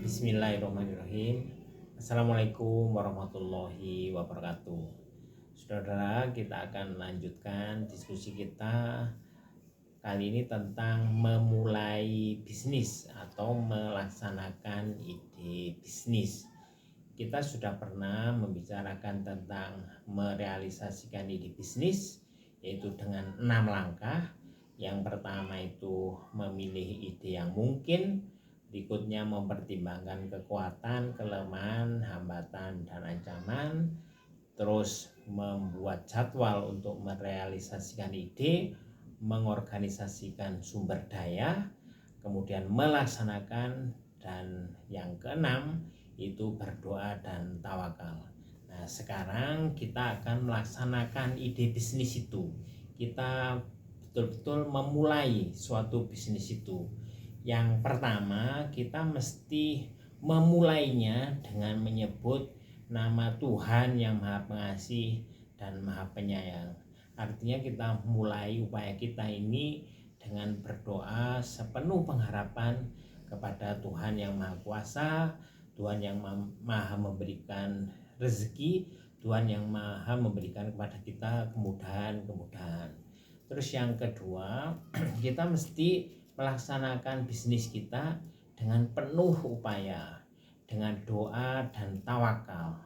Bismillahirrahmanirrahim. Assalamualaikum warahmatullahi wabarakatuh. Saudara, kita akan melanjutkan diskusi kita kali ini tentang memulai bisnis atau melaksanakan ide bisnis. Kita sudah pernah membicarakan tentang merealisasikan ide bisnis, yaitu dengan 6 langkah. Yang pertama itu memilih ide yang mungkin, berikutnya mempertimbangkan kekuatan, kelemahan, hambatan, dan ancaman. Terus membuat jadwal untuk merealisasikan ide, mengorganisasikan sumber daya, kemudian melaksanakan, dan yang keenam itu berdoa dan tawakal. Nah, sekarang kita akan melaksanakan ide bisnis itu. Kita betul-betul memulai suatu bisnis itu. Yang pertama, kita mesti memulainya dengan menyebut nama Tuhan yang Maha Pengasih dan Maha Penyayang. Artinya kita mulai upaya kita ini dengan berdoa sepenuh pengharapan kepada Tuhan yang Maha Kuasa, Tuhan yang Maha memberikan rezeki, Tuhan yang Maha memberikan kepada kita kemudahan-kemudahan. Terus yang kedua, kita mesti melaksanakan bisnis kita dengan penuh upaya, dengan doa dan tawakal.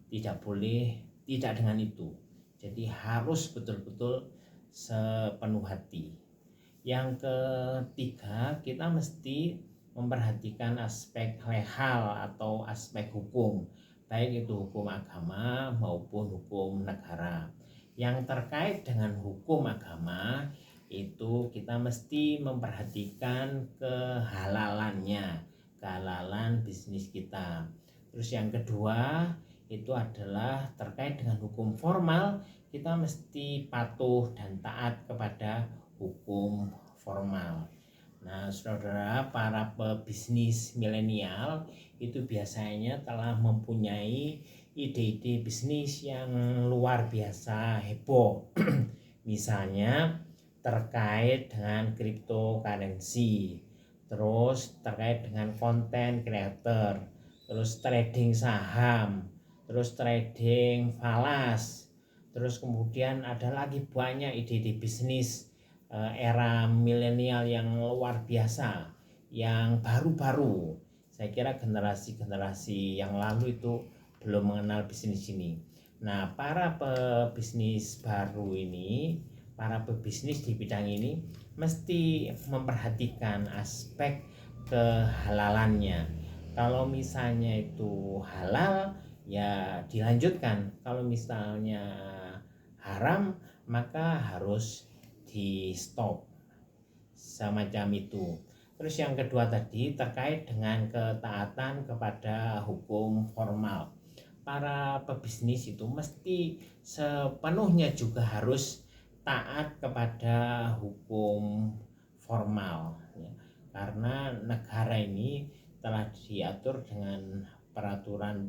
Tidak boleh tidak dengan itu. Jadi harus betul-betul sepenuh hati. Yang ketiga, kita mesti memperhatikan aspek legal atau aspek hukum, baik itu hukum agama maupun hukum negara. Yang terkait dengan hukum agama itu kita mesti memperhatikan kehalalan bisnis kita. Terus yang kedua itu adalah terkait dengan hukum formal, kita mesti patuh dan taat kepada hukum formal. Nah, saudara, para pebisnis milenial itu biasanya telah mempunyai ide-ide bisnis yang luar biasa heboh. Misalnya terkait dengan cryptocurrency, terus terkait dengan content creator, terus trading saham, terus trading falas, terus kemudian ada lagi banyak ide-ide bisnis era milenial yang luar biasa, yang baru-baru. Saya kira generasi-generasi yang lalu itu belum mengenal bisnis ini. Nah, para pebisnis baru ini, para pebisnis di bidang ini mesti memperhatikan aspek kehalalannya. Kalau misalnya itu halal, ya dilanjutkan. Kalau misalnya haram, maka harus di stop. Semacam itu. Terus yang kedua tadi terkait dengan ketaatan kepada hukum formal. Para pebisnis itu mesti sepenuhnya juga harus taat kepada hukum formal, ya. Karena negara ini telah diatur dengan peraturan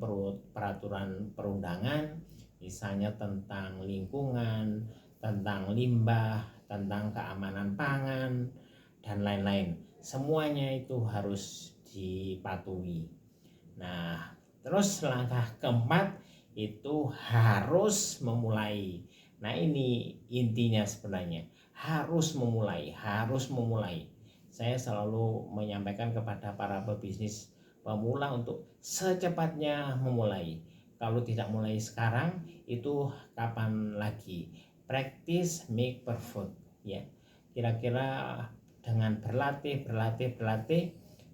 perundangan, misalnya tentang lingkungan, tentang limbah, tentang keamanan pangan, dan lain-lain. Semuanya itu harus dipatuhi. Nah, terus langkah keempat itu harus memulai. Nah, ini intinya sebenarnya, harus memulai. Saya selalu menyampaikan kepada para pebisnis pemula untuk secepatnya memulai. Kalau tidak mulai sekarang, itu kapan lagi? Practice make perfect, ya. Kira-kira dengan berlatih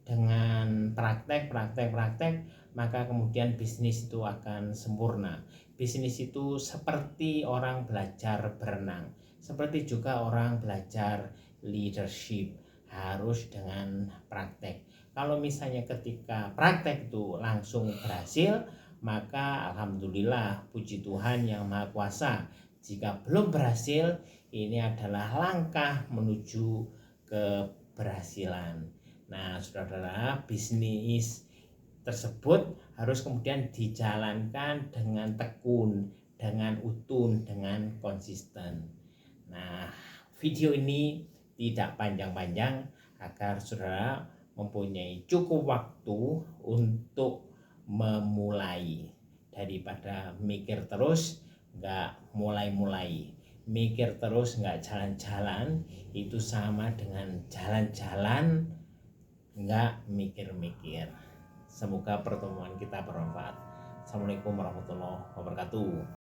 dengan praktek, maka kemudian bisnis itu akan sempurna. Bisnis itu seperti orang belajar berenang, seperti juga orang belajar leadership, harus dengan praktek. Kalau misalnya ketika praktek itu langsung berhasil, maka alhamdulillah, puji Tuhan yang Maha Kuasa. Jika belum berhasil, ini adalah langkah menuju keberhasilan. Nah, saudara, bisnis tersebut harus kemudian dijalankan dengan tekun, dengan utuh, dengan konsisten. Nah, video ini tidak panjang-panjang agar saudara mempunyai cukup waktu untuk memulai, daripada mikir terus nggak mulai-mulai, mikir terus nggak jalan-jalan, itu sama dengan jalan-jalan nggak mikir-mikir. Semoga pertemuan kita bermanfaat. Assalamualaikum warahmatullahi wabarakatuh.